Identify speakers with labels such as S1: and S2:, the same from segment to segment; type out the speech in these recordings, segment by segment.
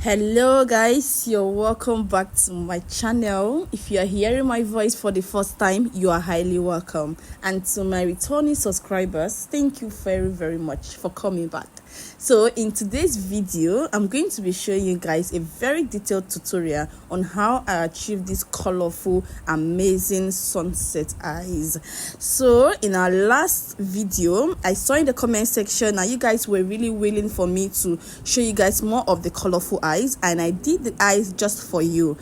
S1: Hello guys, you're welcome back to my channel. If you are hearing my voice for the first time, you are highly welcome. And to my returning subscribers, thank you very much for coming back. So in today's video, I'm going to be showing you guys a very detailed tutorial on how I achieved this colorful, amazing sunset eyes. So in our last video, I saw in the comment section that you guys were really willing for me to show you guys more of the colorful eyes, and I did the eyes just for you.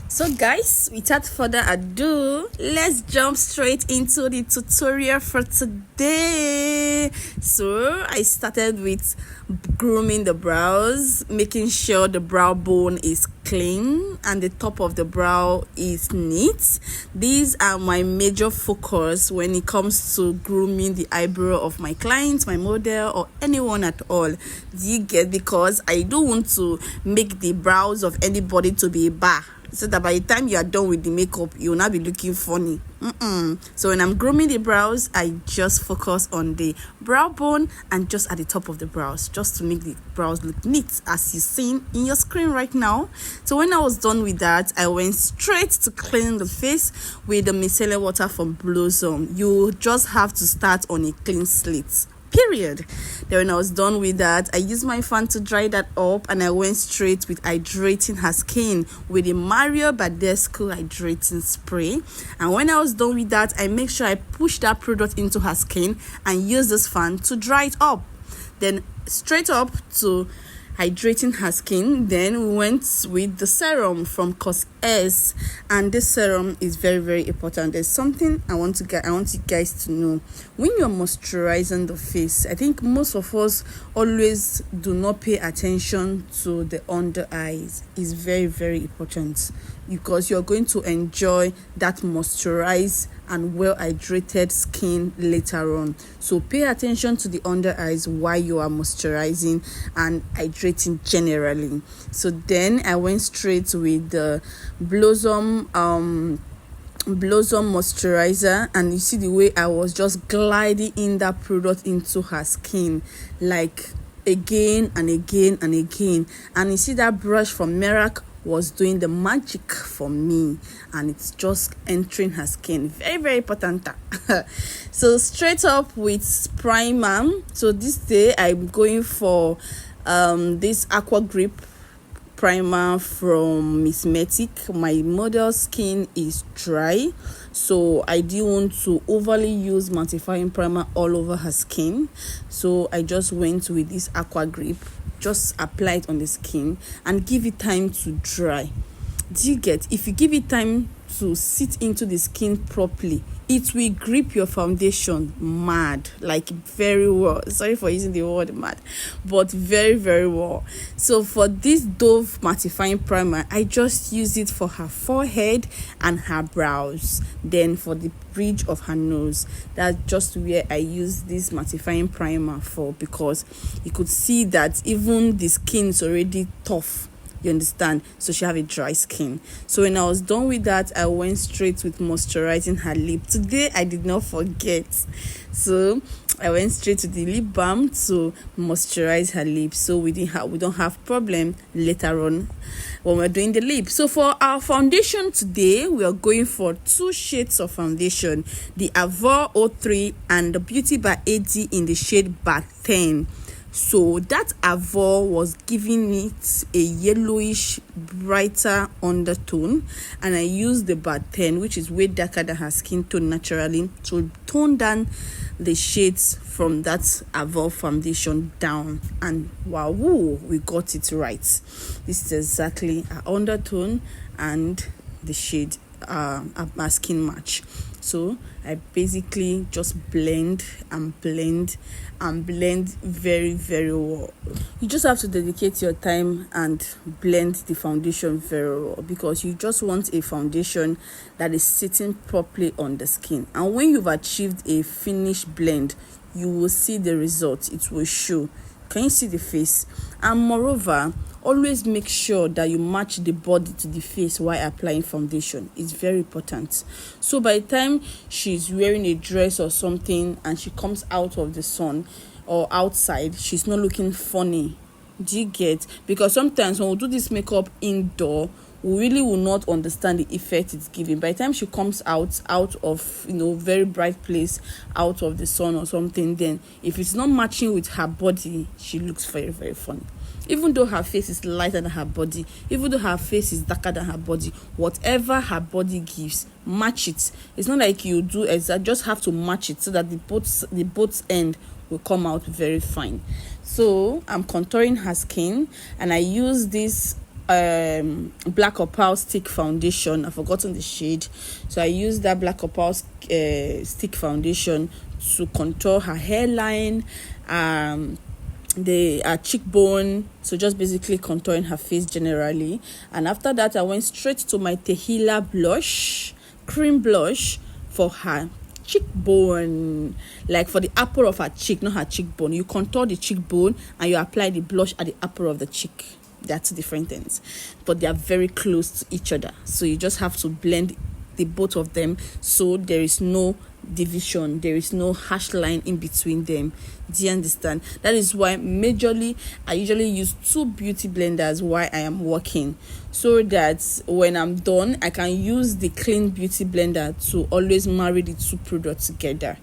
S1: So guys, without further ado, let's jump straight into the tutorial for today. So I started with grooming the brows, making sure the brow bone is clean and the top of the brow is neat. These are my major focus when it comes to grooming the eyebrow of my clients, my model, or anyone at all. Do you get? Because I don't want to make the brows of anybody to be bar, so that by the time you are done with the makeup, you will not be looking funny. So when I'm grooming the brows, I just focus on the brow bone and just at the top of the brows, just to make the brows look neat, as you've seen in your screen right now. So when I was done with that, I went straight to cleaning the face with the micellar water from Blossom. You just have to start on a clean slate, period. Then when I was done with that, I used my fan to dry that up, and I went straight with hydrating her skin with the Mario Badescu hydrating spray. And when I was done with that, I make sure I push that product into her skin and use this fan to dry it up. Then straight up to hydrating her skin. Then we went with the serum from Cos S, and this serum is very important. There's something I want you guys to know. When you're moisturizing the face, I think most of us always do not pay attention to the under eyes. It's very important, because you're going to enjoy that moisturized and well hydrated skin later on. So pay attention to the under eyes while you are moisturizing and hydrating generally. So then I went straight with the Blossom moisturizer, and you see the way I was just gliding in that product into her skin, like again and again. And you see that brush from Merak was doing the magic for me, and it's just entering her skin. Very important. So straight up with primer. So this day I'm going for this Aqua Grip primer from Miss Metic. My model's skin is dry, so I didn't want to overly use mattifying primer all over her skin, so I just went with this Aqua Grip. Just apply it on the skin and give it time to dry. Do you get? If you give it time to sit into the skin properly, it will grip your foundation mad, like very well. Sorry for using the word mad, but very well. So for this Dove mattifying primer, I just use it for her forehead and her brows. Then for the bridge of her nose, that's just where I use this mattifying primer for, because you could see that even the skin is already tough. You understand? So she have a dry skin. So when I was done with that, I went straight with moisturizing her lip. Today I did not forget, so I went straight to the lip balm to moisturize her lips, so we don't have problem later on when we're doing the lip. So for our foundation today, we are going for 2 shades of foundation, the Avour 03 and the Beauty by AD in the shade Bar 10. So that Avour was giving it a yellowish, brighter undertone, and I used the Bar 10, which is way darker than her skin tone naturally, to tone down the shades from that Avour foundation down. And wow, we got it right. This is exactly her undertone and the shade our skin match. So I basically just blend very well. You just have to dedicate your time and blend the foundation very well, because you just want a foundation that is sitting properly on the skin. And when you've achieved a finished blend, you will see the result. It will show. Can you see the face? And moreover, always make sure that you match the body to the face while applying foundation. It's very important. So by the time she's wearing a dress or something and she comes out of the sun or outside, she's not looking funny. Do you get? Because sometimes when we do this makeup indoor, we really will not understand the effect it's giving. By the time she comes out of very bright place, out of the sun or something, then if it's not matching with her body, she looks very, very funny. Even though her face is lighter than her body, even though her face is darker than her body, whatever her body gives, match it. It's not like you do exact, just have to match it so that the both end will come out very fine. So I'm contouring her skin, and I use this black opal stick foundation. I've forgotten the shade, so I use that black opal stick foundation to contour her hairline, the cheekbone, so just basically contouring her face generally. And after that, I went straight to my Tehila blush, cream blush, for her cheekbone, like for the upper of her cheek, not her cheekbone. You contour the cheekbone and you apply the blush at the upper of the cheek. They are two different things, but they are very close to each other, so you just have to blend the both of them so there is no division, there is no harsh line in between them. Do you understand? That is why majorly I usually use two beauty blenders while I am working, so that when I'm done I can use the clean beauty blender to always marry the two products together.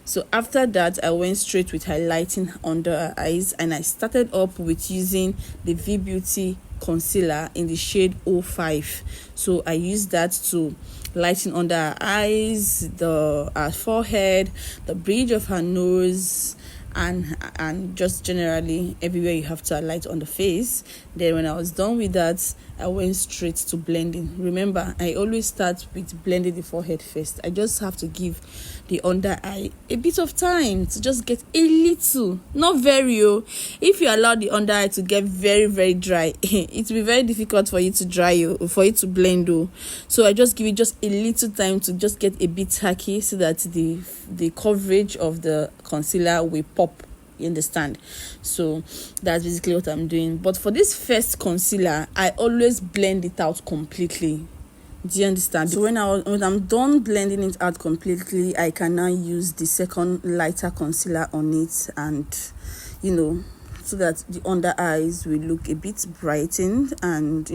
S1: So after that, I went straight with highlighting under her eyes, and I started up with using the V Beauty concealer in the shade 05. So I used that to lighten under her eyes, her forehead, the bridge of her nose, and just generally everywhere you have to highlight on the face. Then when I was done with that, I went straight to blending. Remember, I always start with blending the forehead first. I just have to give the under eye a bit of time to just get a little, not very. If you allow the under eye to get very, very dry, it will be very difficult for you to for you to blend. So I just give it just a little time to just get a bit tacky, so that the coverage of the concealer will pop. You understand? So that's basically what I'm doing. But for this first concealer, I always blend it out completely. Do you understand? So when I'm done blending it out completely, I can now use the second lighter concealer on it, and so that the under eyes will look a bit brightened and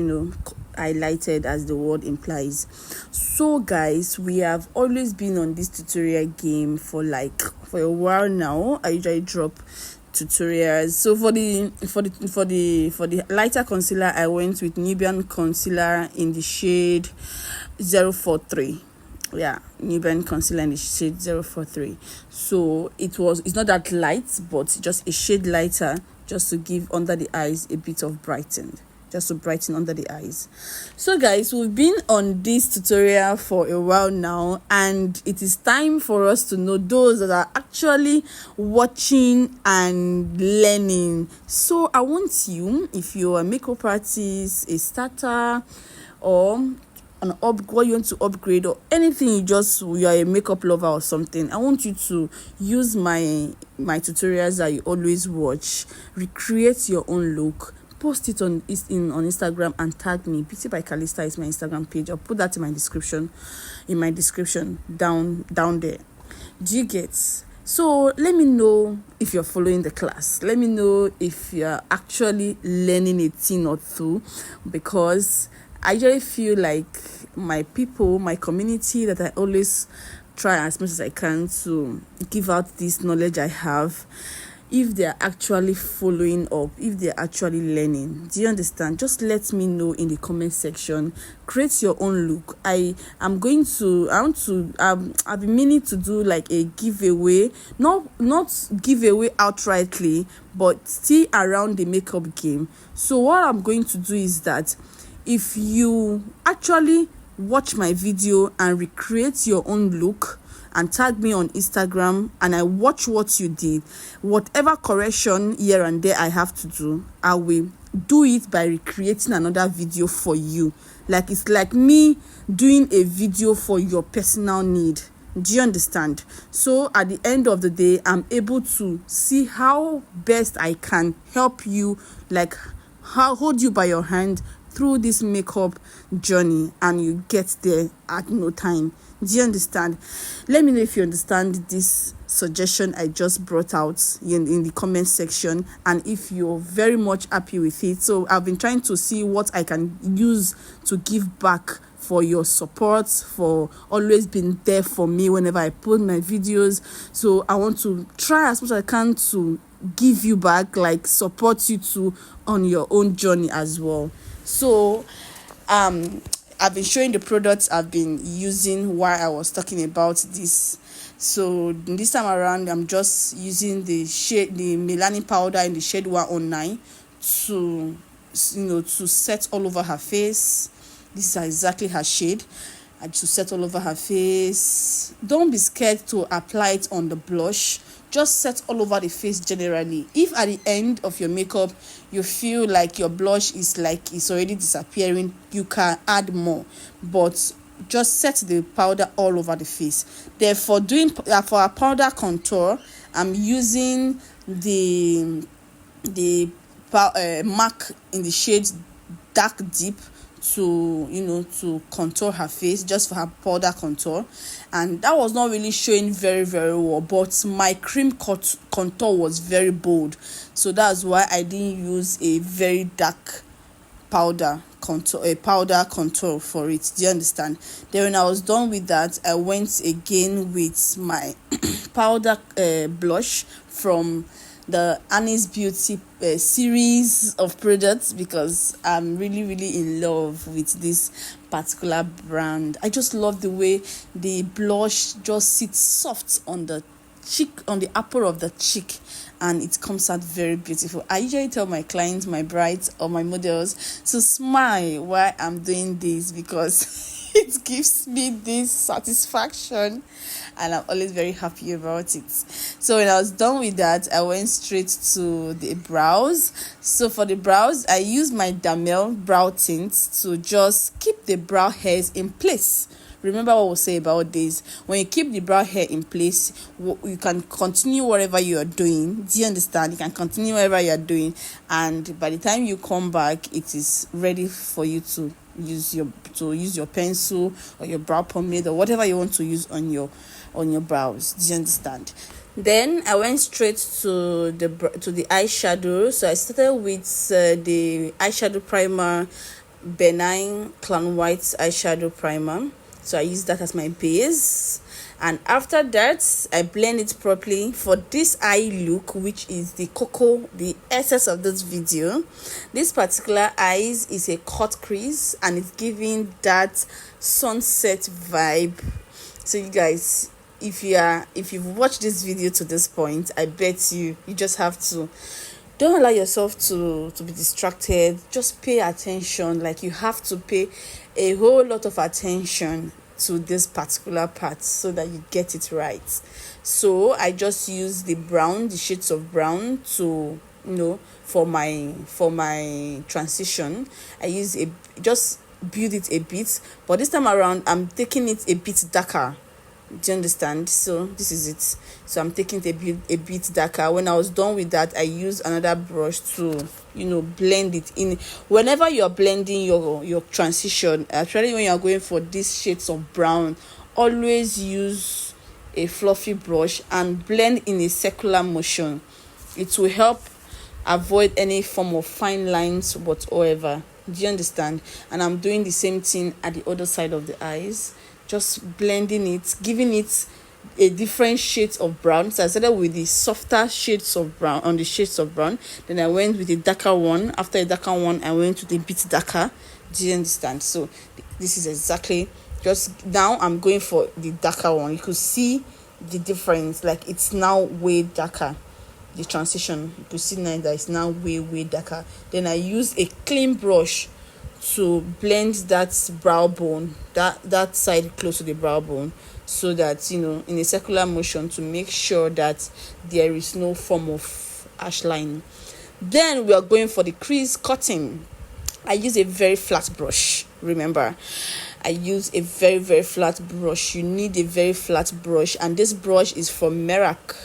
S1: highlighted, as the word implies. So guys, we have always been on this tutorial game for a while now. I usually drop tutorials. So for the lighter concealer, I went with Nubian concealer in the shade 043. Nubian concealer in the shade 043. So it's not that light, but just a shade lighter, just to give under the eyes a bit of brighten, just to brighten under the eyes. So guys, we've been on this tutorial for a while now, and it is time for us to know those that are actually watching and learning. So I want you, if you're a makeup artist, a starter, or what you want to upgrade, or anything, you are a makeup lover or something, I want you to use my tutorials that you always watch, recreate your own look, post it on Instagram and tag me. Beauty by Calista is my Instagram page. I'll put that in my description down there. Do you get? So let me know if you're following the class. Let me know if you're actually learning a thing or two, because I usually feel like my people, my community, that I always try as much as I can to give out this knowledge I have, if they're actually following up, if they're actually learning. Do you understand? Just let me know in the comment section. Create your own look. I've been meaning to do like a giveaway, not giveaway outrightly, but still around the makeup game. So what I'm going to do is that if you actually watch my video and recreate your own look and tag me on Instagram, and I watch what you did, whatever correction here and there I have to do, I will do it by recreating another video for you. Like it's like me doing a video for your personal need. Do you understand? So at the end of the day, I'm able to see how best I can help you, like hold you by your hand through this makeup journey, and you get there at no time. Do you understand? Let me know if you understand this suggestion I just brought out in the comment section, and if you're very much happy with it. So I've been trying to see what I can use to give back for your support, for always being there for me whenever I post my videos. So I want to try as much as I can to give you back, like support you too on your own journey as well. So I've been showing the products I've been using while I was talking about this. So this time around, I'm just using the Milani powder in the shade 109 to set all over her face. This is exactly her shade. And to set all over her face. Don't be scared to apply it on the blush. Just set all over the face generally. If at the end of your makeup you feel like your blush is like it's already disappearing, you can add more, but just set the powder all over the face. Therefore, for a powder contour, I'm using the MAC in the shade Dark Deep to contour her face, just for her powder contour. And that was not really showing very well, but my cream contour was very bold, so that's why I didn't use a very dark powder contour for it. Do you understand? Then when I was done with that, I went again with my powder blush from the Annie's Beauty series of products, because I'm really in love with this particular brand. I just love the way the blush just sits soft on the cheek, on the upper of the cheek, and it comes out very beautiful. I usually tell my clients, my brides or my models to smile while I'm doing this, because it gives me this satisfaction, and I'm always very happy about it. So when I was done with that, I went straight to the brows. So for the brows, I used my Damel brow tint to just keep the brow hairs in place. Remember what we say about this: when you keep the brow hair in place, you can continue whatever you are doing. Do you understand? You can continue whatever you are doing, and by the time you come back, it is ready for you to use your pencil or your brow pomade or whatever you want to use on your brows. Do you understand? Then I went straight to the eyeshadow. So I started with the eyeshadow primer, Benign Clown White eyeshadow primer. So I use that as my base, and after that I blend it properly for this eye look, which is the essence of this video. This particular eyes is a cut crease, and it's giving that sunset vibe. So you guys, if you've watched this video to this point, I bet you just have to, don't allow yourself to be distracted. Just pay attention. Like, you have to pay a whole lot of attention to this particular part so that you get it right. So I just use the shades of brown to, for my transition. I use just build it a bit, but this time around I'm taking it a bit darker. Do you understand? So this is it. So I'm taking it a bit darker. When I was done with that, I used another brush to blend it in. Whenever you're blending your transition, actually when you're going for these shades of brown, always use a fluffy brush and blend in a circular motion. It will help avoid any form of fine lines whatsoever. Do you understand? And I'm doing the same thing at the other side of the eyes, just blending it, giving it a different shades of brown. So I started with the softer shades of brown, then I went with the darker one. After a darker one, I went with a bit darker. Do you understand? So this is exactly, just now I'm going for the darker one. You could see the difference, like it's now way darker. The transition, you could see now that it's now way darker. Then I use a clean brush to blend that brow bone, that side close to the brow bone, so that in a circular motion, to make sure that there is no form of harsh line. Then we are going for the crease cutting. I use a very flat brush. Remember, I use a very flat brush. You need a very flat brush, and this brush is from Merak.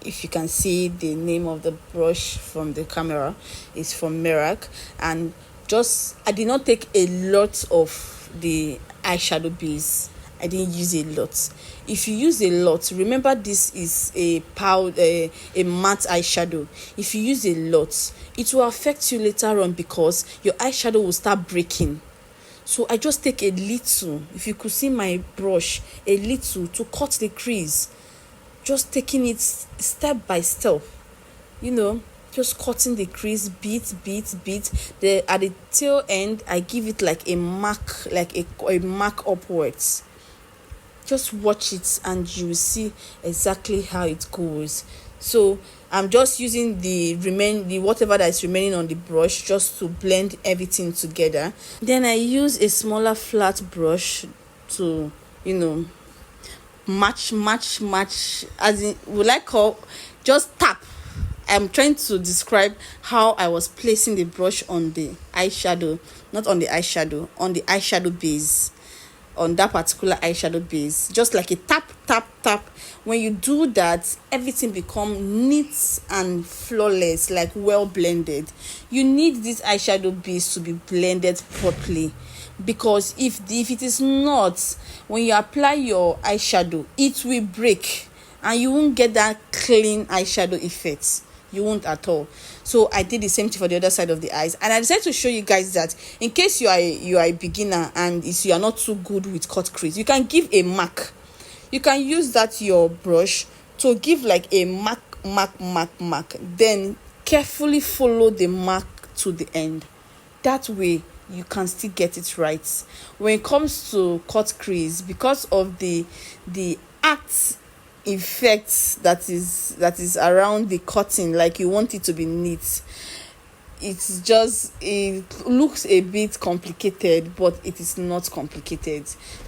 S1: if you can see the name of the brush from the camera, is from Merak. And just, I did not take a lot of the eyeshadow base. I didn't use a lot. If you use a lot, remember this is a powder, a matte eyeshadow. If you use a lot, it will affect you later on because your eyeshadow will start breaking. So I just take a little, if you could see my brush, a little to cut the crease. Just taking it step by step, just cutting the crease bit. At the tail end, I give it like a mark, like a mark upwards. Just watch it and you will see exactly how it goes. So I'm just using the whatever that is remaining on the brush just to blend everything together. Then I use a smaller flat brush to match, as in, just tap. I'm trying to describe how I was placing the brush on the eyeshadow, not on the eyeshadow, on the eyeshadow base, on that particular eyeshadow base, just like a tap. When you do that, everything become neat and flawless, like well blended. You need this eyeshadow base to be blended properly, because if it is not, when you apply your eyeshadow, it will break and you won't get that clean eyeshadow effect. You won't at all. So I did the same thing for the other side of the eyes, and I decided to show you guys that in case you are a beginner and you are not too good with cut crease, you can give a mark. You can use that your brush to give like a mark, then carefully follow the mark to the end. That way you can still get it right. When it comes to cut crease, because of the art effect that is around the cutting, like you want it to be neat, it looks a bit complicated, but it is not complicated.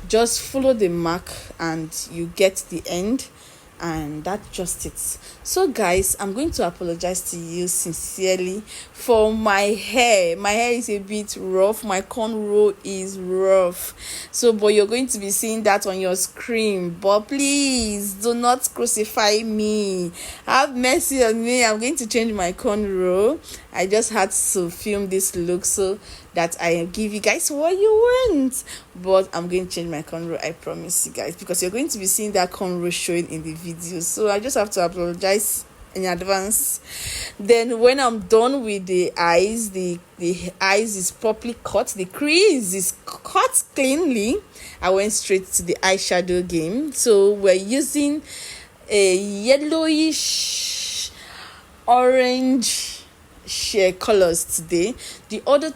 S1: Just follow the mark and you get the end, and that's just it. So guys, I'm going to apologize to you sincerely for my hair. My hair is a bit rough, my cornrow is rough, but you're going to be seeing that on your screen. But please do not crucify me, have mercy on me. I'm going to change my cornrow. I just had to film this look so that I give you guys what you want. But I'm going to change my cornrow, I promise you guys, because you're going to be seeing that cornrow showing in the video. So I just have to apologize in advance. Then when I'm done with the eyes, the eyes is properly cut, the crease is cut cleanly, I went straight to the eyeshadow game. So we're using a yellowish orange share colors today. The other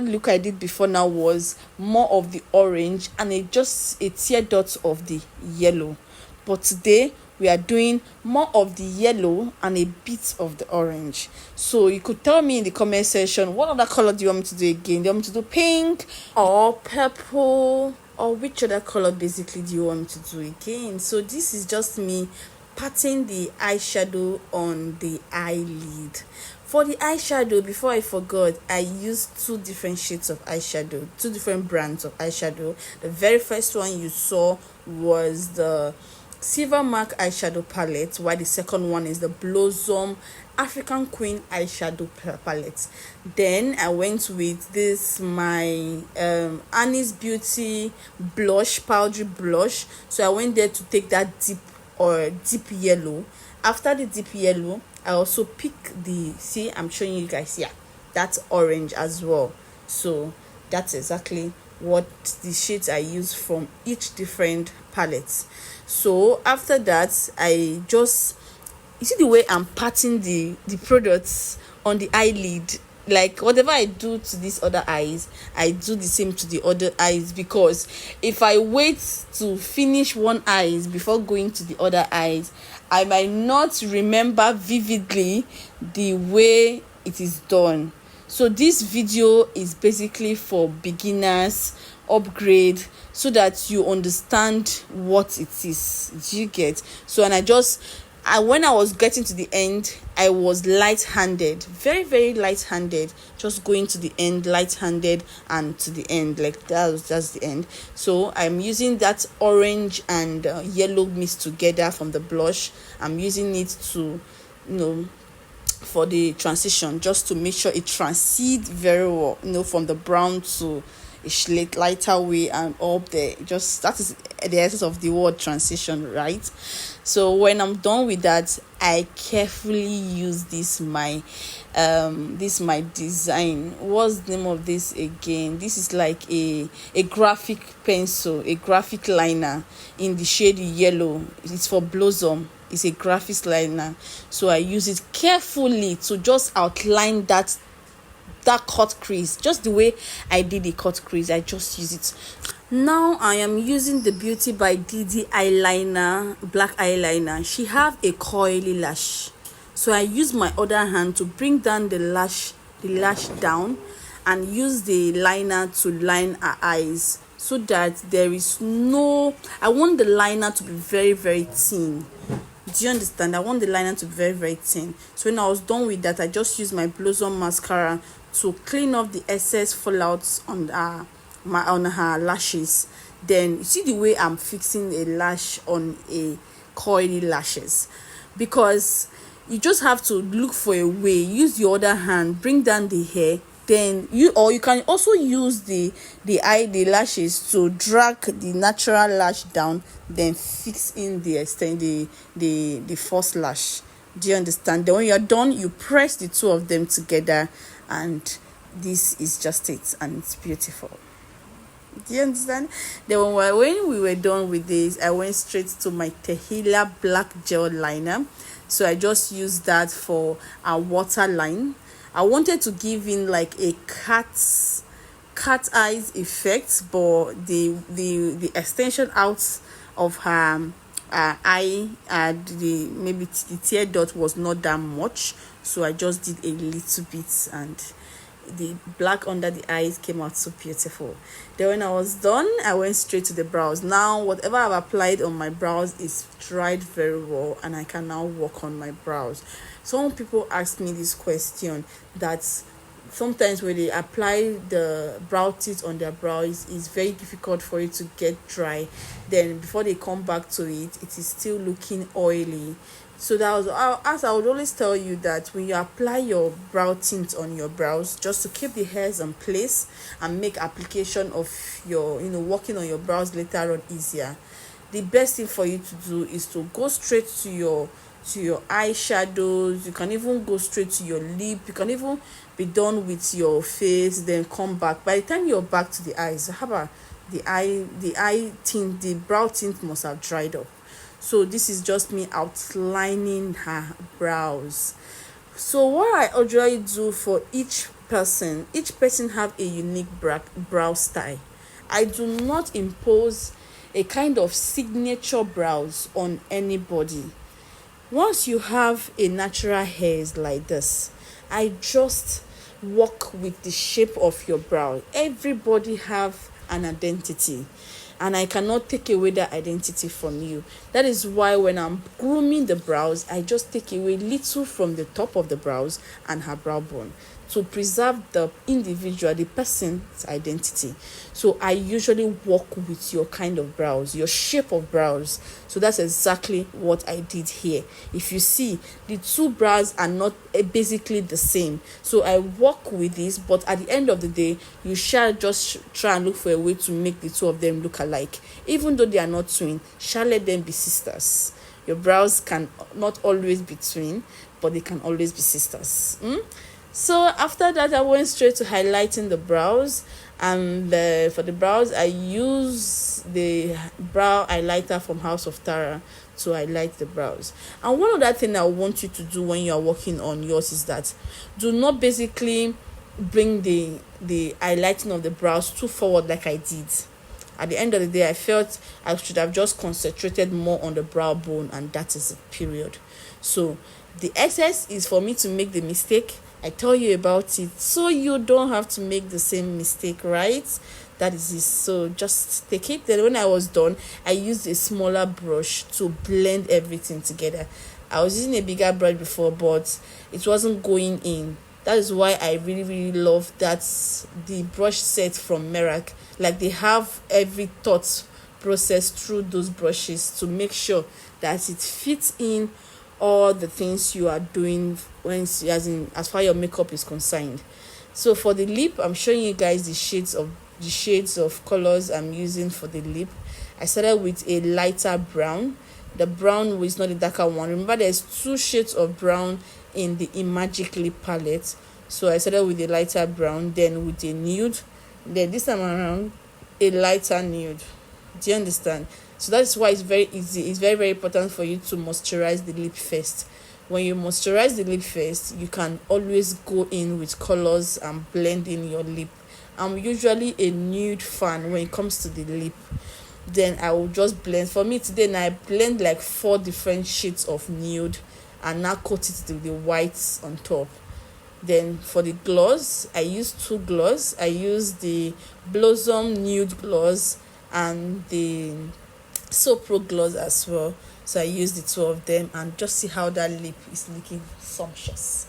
S1: look I did before now was more of the orange and just a tear dot of the yellow, but today we are doing more of the yellow and a bit of the orange. So you could tell me in the comment section, what other color do you want me to do again? Do you want me to do pink or purple, or which other color basically do you want me to do again? So this is just me patting the eyeshadow on the eyelid. For the eyeshadow, before I forgot, I used 2 different shades of eyeshadow, 2 different brands of eyeshadow. The very first one you saw was the Silver Mark eyeshadow palette, while the second one is the Blossom African Queen eyeshadow palette. Then I went with this my Annie's Beauty blush, powdery blush. So I went there to take that deep yellow. After the deep yellow, I also pick see, I'm showing you guys, that's orange as well. So that's exactly what the shades I use from each different palettes. So after that, I just, you see the way I'm patting the products on the eyelid, like whatever I do to these other eyes, I do the same to the other eyes, because if I wait to finish one eyes before going to the other eyes, I might not remember vividly the way it is done. So this video is basically for beginners, upgrade, so that you understand what it is. Do you get? So, and I just When I was getting to the end, I was light-handed, very, very light-handed, just going to the end, light-handed, and to the end, like that's the end. So I'm using that orange and yellow mixed together from the blush. I'm using it to, for the transition, just to make sure it transcedes very well, from the brown to a lighter way and up there. Just that is the essence of the word transition, right? So when I'm done with that, I carefully use this my design. What's the name of this again? This is like a graphic pencil, a graphic liner in the shade yellow. It's for Blossom. It's a graphic liner, so I use it carefully to just outline that cut crease, just the way I did the cut crease. I just use it. Now I am using the Beauty by Didi eyeliner, black eyeliner. She have a coily lash, so I use my other hand to bring down the lash down, and use the liner to line her eyes, so that there is no, I want the liner to be very, very thin. Do you understand? I want the liner to be very, very thin. So when I was done with that, I just used my Blossom mascara to clean off the excess fallouts on her lashes. Then you see the way I'm fixing a lash on a coily lashes, because you just have to look for a way. Use your other hand, bring down the hair. Then you can also use the lashes to drag the natural lash down, then fix in the false lash. Do you understand? Then when you're done, you press the two of them together, and this is just it, and it's beautiful. Do you understand? Then when we were done with this, I went straight to my Tehila black gel liner. So I just used that for a waterline. I wanted to give in like a cat eyes effect, but the extension out of her eye, maybe the tear dot was not that much, so I just did a little bit, and the black under the eyes came out so beautiful. Then when I was done, I went straight to the brows. Now whatever I've applied on my brows is dried very well, and I can now work on my brows. Some people ask me this question, that sometimes when they apply the brow tint on their brows, it's very difficult for it to get dry. Then before they come back to it, it is still looking oily. So that was, as I would always tell you, that when you apply your brow tint on your brows, just to keep the hairs in place and make application of your, working on your brows later on easier, the best thing for you to do is to go straight to your eyeshadows. You can even go straight to your lip. You can even be done with your face, then come back. By the time you're back to the eyes, the eye tint, the brow tint must have dried up. So this is just me outlining her brows. So what I usually do for each person have a unique brow style. I do not impose a kind of signature brows on anybody. Once you have a natural hairs like this, I just work with the shape of your brow. Everybody have an identity, and I cannot take away that identity from you. That is why when I'm grooming the brows, I just take away little from the top of the brows and her brow bone, to preserve the individual, the person's identity. So I usually work with your kind of brows, your shape of brows. So that's exactly what I did here. If you see, the two brows are not basically the same. So I work with this, but at the end of the day, you shall just try and look for a way to make the two of them look alike. Even though they are not twin, shall let them be sisters. Your brows can not always be twin, but they can always be sisters. So after that, I went straight to highlighting the brows, and for the brows, I use the brow highlighter from House of Tara to highlight the brows. And one other thing I want you to do when you are working on yours is that do not basically bring the highlighting of the brows too forward like I did. At the end of the day, I felt I should have just concentrated more on the brow bone, and that is a period. So the excess is for me to make the mistake. I tell you about it so you don't have to make the same mistake, right? That is it. So just take it. Then when I was done, I used a smaller brush to blend everything together. I was using a bigger brush before, but it wasn't going in. That is why I really love that the brush set from Merak, like they have every thought process through those brushes to make sure that it fits in all the things you are doing when as far your makeup is concerned. So for the lip, I'm showing you guys the shades of colors I'm using for the lip. I started with a lighter brown. The brown is not the darker one. Remember, there's 2 shades of brown in the Imagic lip palette. So I started with a lighter brown, then with a nude, then this time around a lighter nude. Do you understand? So that's why it's very easy. It's very important for you to moisturize the lip first. When you moisturize the lip first, you can always go in with colors and blend in your lip. I'm usually a nude fan when it comes to the lip. Then I will just blend. For me today, now I blend like 4 different shades of nude and now coat it with the whites on top. Then for the gloss, I use 2 gloss. I use the Blossom Nude Gloss and the So Pro Gloss as well. So I use the 2 of them and just see how that lip is looking sumptuous.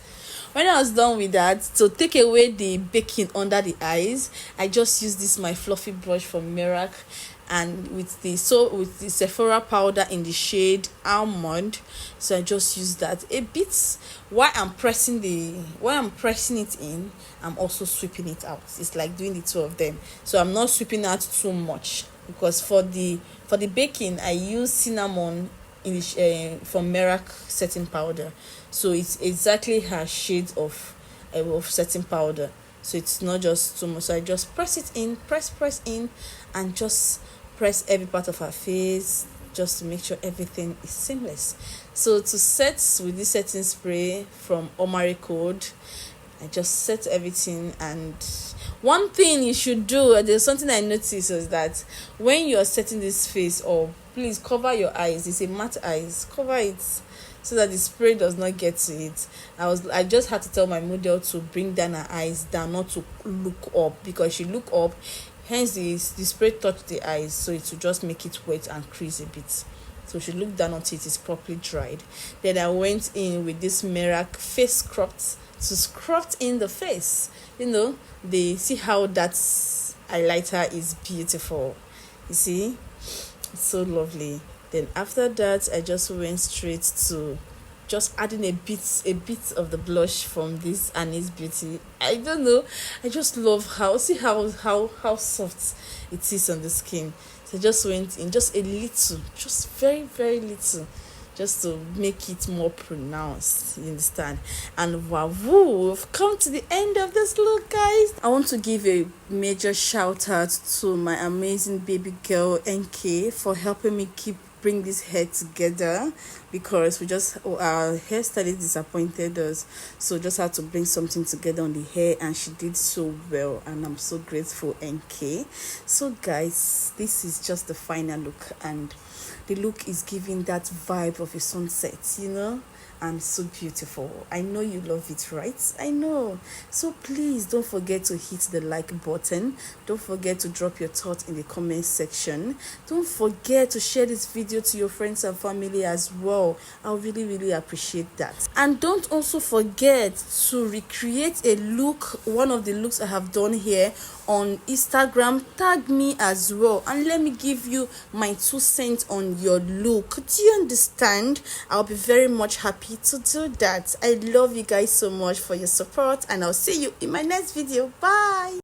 S1: When I was done with that, to take away the baking under the eyes, I just used this my fluffy brush from Merak, and with the Sephora powder in the shade Almond. So I just use that a bit while I'm pressing it in. I'm also sweeping it out. It's like doing the 2 of them. So I'm not sweeping out too much, because for the baking I use cinnamon in the from Merak setting powder. So it's exactly her shade of setting powder. So it's not just too much. So I just press it in, press in, and just press every part of her face, just to make sure everything is seamless. So to set with this setting spray from Omari Code, I just set everything. And one thing you should do, there's something I noticed, is that when you're setting this face up, please cover your eyes. It's a matte eyes, cover it so that the spray does not get to it. I just had to tell my model to bring down her eyes down, not to look up, because she look up, hence the spray touched the eyes, so it will just make it wet and crease a bit. So she looked down until it is properly dried. Then I went in with this Merak face scrubbed to scrub in the face. They see how that highlighter is beautiful. You see, it's so lovely. Then after that, I just went straight to just adding a bit of the blush from this Annie's Beauty. I don't know, I just love how soft it is on the skin. So I just went in just a little, just very little, just to make it more pronounced, you understand? And wow, we've come to the end of this look, guys. I want to give a major shout out to my amazing baby girl NK for helping me bring this hair together, because our hairstylist disappointed us, so just had to bring something together on the hair, and she did so well, and I'm so grateful, NK. So guys, this is just the final look, and the look is giving that vibe of a sunset, and so beautiful. I know you love it, right? I know. So please don't forget to hit the like button. Don't forget to drop your thoughts in the comment section. Don't forget to share this video to your friends and family as well. I'll really appreciate that. And don't also forget to recreate a look, one of the looks I have done here on Instagram. Tag me as well and let me give you my 2 cents on your look. Do you understand? I'll be very much happy to do that. I love you guys so much for your support, and I'll see you in my next video. Bye.